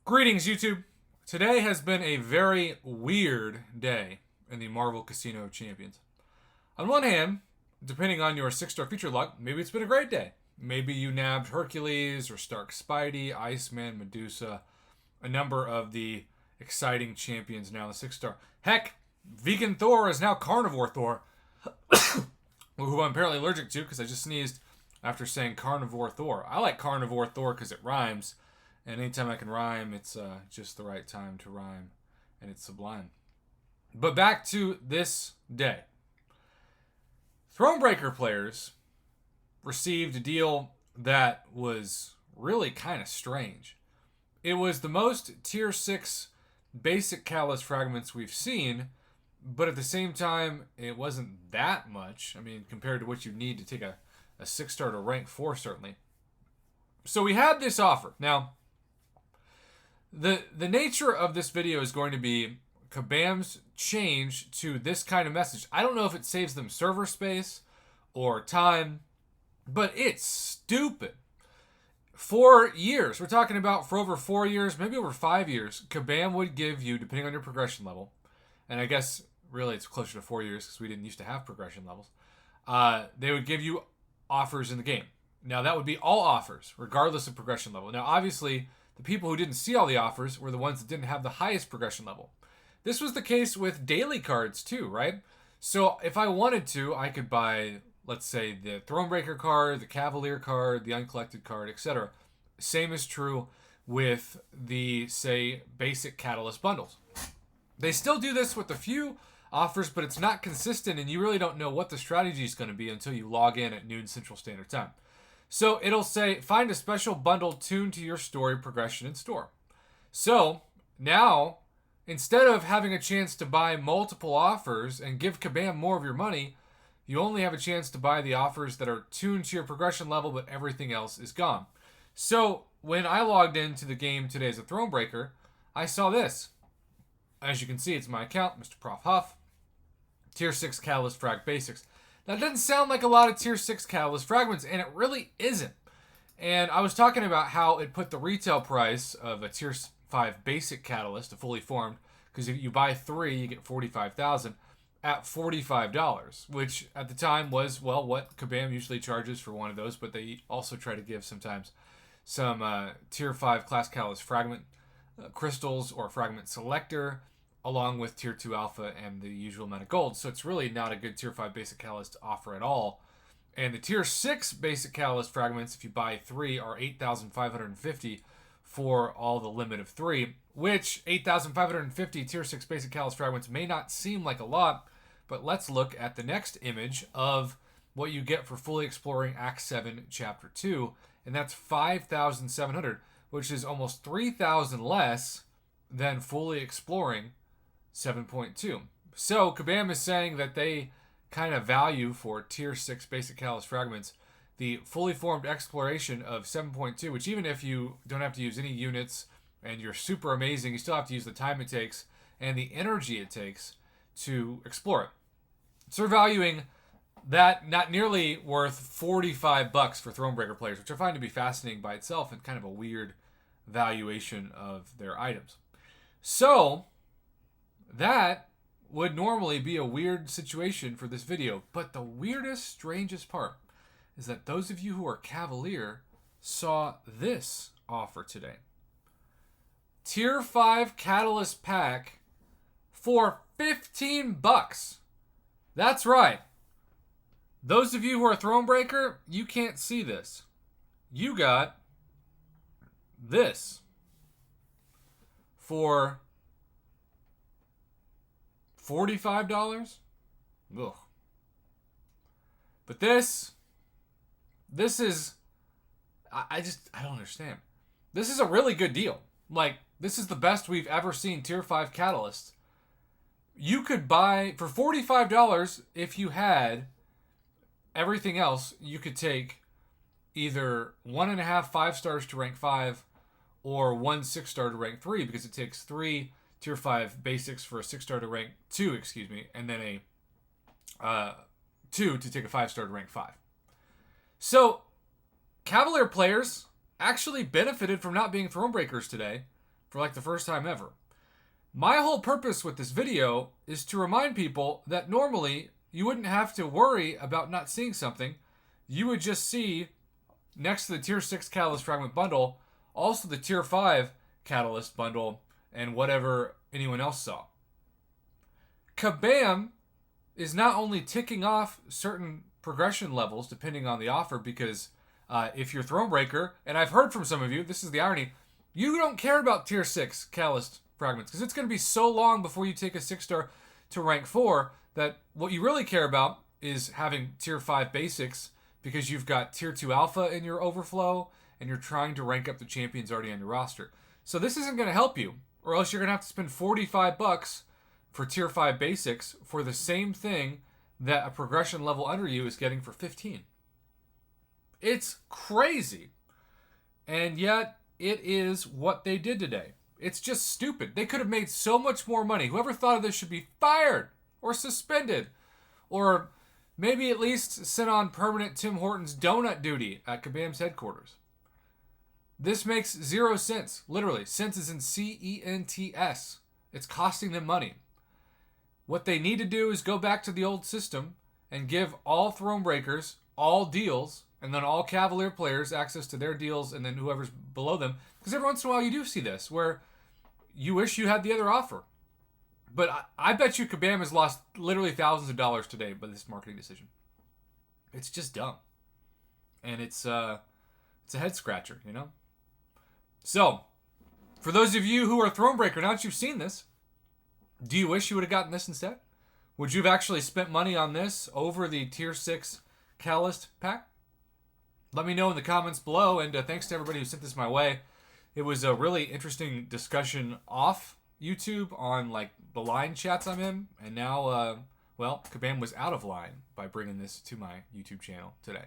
Greetings, YouTube. Today has been a very weird day in the Marvel Casino Champions. On one hand, depending on your 6-star feature luck, maybe it's been a great day. Maybe you nabbed Hercules or Stark Spidey, Iceman, Medusa, a number of the exciting champions now in the 6-star. Heck, Vegan Thor is now Carnivore Thor, who I'm apparently allergic to because I just sneezed after saying Carnivore Thor. I like Carnivore Thor because it rhymes. And anytime I can rhyme, it's just the right time to rhyme. And it's sublime. But back to this day. Thronebreaker players received a deal that was really kind of strange. It was the most Tier 6 basic Catalyst fragments we've seen, but at the same time, it wasn't that much. I mean, compared to what you need to take a 6-star to rank 4, certainly. So we had this offer. Now, the nature of this video is going to be Kabam's change to this kind of message. I don't know if it saves them server space or time, but it's stupid. For years, we're talking about for over 4 years, maybe over 5 years, Kabam would give you, depending on your progression level, and I guess really it's closer to 4 years because we didn't used to have progression levels, they would give you offers in the game. Now, that would be all offers, regardless of progression level. Now, obviously, the people who didn't see all the offers were the ones that didn't have the highest progression level. This was the case with daily cards too, right? So if I wanted to, I could buy, let's say, the Thronebreaker card, the Cavalier card, the Uncollected card, etc. Same is true with the, say, basic Catalyst bundles. They still do this with a few offers, but it's not consistent, and you really don't know what the strategy is going to be until you log in at noon Central Standard Time. So it'll say, find a special bundle tuned to your story progression in store. So now, instead of having a chance to buy multiple offers and give Kabam more of your money, you only have a chance to buy the offers that are tuned to your progression level, but everything else is gone. So when I logged into the game today as a Thronebreaker, I saw this. As you can see, it's my account, Mr. Prof Huff. Tier 6 Catalyst Frag Basics. That doesn't sound like a lot of Tier 6 Catalyst fragments, and it really isn't. And I was talking about how it put the retail price of a Tier 5 Basic Catalyst, a fully formed, because if you buy 3, you get 45,000 at $45, which at the time was, well, what Kabam usually charges for one of those, but they also try to give sometimes some Tier 5 Class Catalyst fragment crystals or fragment selector, along with Tier 2 Alpha and the usual amount of gold. So it's really not a good Tier 5 Basic Catalyst offer at all. And the Tier 6 Basic Catalyst fragments, if you buy 3, are 8,550 for all the limit of 3, which 8,550 Tier 6 Basic Catalyst fragments may not seem like a lot, but let's look at the next image of what you get for fully exploring Act 7, Chapter 2, and that's 5,700, which is almost 3,000 less than fully exploring 7.2. So Kabam is saying that they kind of value for Tier 6 Basic Catalyst fragments the fully formed exploration of 7.2, which even if you don't have to use any units and you're super amazing, you still have to use the time it takes and the energy it takes to explore it. So they're valuing that not nearly worth $45 for Thronebreaker players, which I find to be fascinating by itself and kind of a weird valuation of their items. So that would normally be a weird situation for this video, but the weirdest, strangest part is that those of you who are Cavalier saw this offer today. Tier 5 Catalyst Pack for $15. That's right. Those of you who are Thronebreaker, you can't see this. You got this for $45? Ugh. But this is, I don't understand. This is a really good deal. Like, this is the best we've ever seen Tier 5 Catalyst. You could buy, for $45, if you had everything else, you could take either 1.5 5-stars to rank 5 or 1 6-star to rank 3, because it takes 3 Tier 5 basics for a 6-star to rank 2, and then a 2 to take a 5-star to rank 5. So, Cavalier players actually benefited from not being Thronebreakers today for like the first time ever. My whole purpose with this video is to remind people that normally you wouldn't have to worry about not seeing something. You would just see next to the Tier 6 Catalyst Fragment Bundle, also the Tier 5 Catalyst Bundle, and whatever anyone else saw. Kabam is not only ticking off certain progression levels depending on the offer, because if you're Thronebreaker, and I've heard from some of you, this is the irony, you don't care about Tier 6 Catalyst Fragments, because it's going to be so long before you take a 6-star to rank 4 that what you really care about is having Tier 5 Basics, because you've got Tier 2 Alpha in your overflow, and you're trying to rank up the champions already on your roster. So this isn't going to help you, or else you're going to have to spend $45 for Tier 5 Basics for the same thing that a progression level under you is getting for 15. It's crazy. And yet, it is what they did today. It's just stupid. They could have made so much more money. Whoever thought of this should be fired or suspended, or maybe at least sent on permanent Tim Hortons donut duty at Kabam's headquarters. This makes 0 sense. Literally, sense is in C-E-N-T-S. It's costing them money. What they need to do is go back to the old system and give all Thronebreakers all deals, and then all Cavalier players access to their deals, and then whoever's below them. Because every once in a while you do see this, where you wish you had the other offer. But I bet you Kabam has lost literally thousands of dollars today by this marketing decision. It's just dumb. And it's a head scratcher, you know? So, for those of you who are Thronebreaker, now that you've seen this, do you wish you would have gotten this instead? Would you have actually spent money on this over the Tier 6 Catalyst pack? Let me know in the comments below, and thanks to everybody who sent this my way. It was a really interesting discussion off YouTube on like the line chats I'm in, and now, Kabam was out of line by bringing this to my YouTube channel today.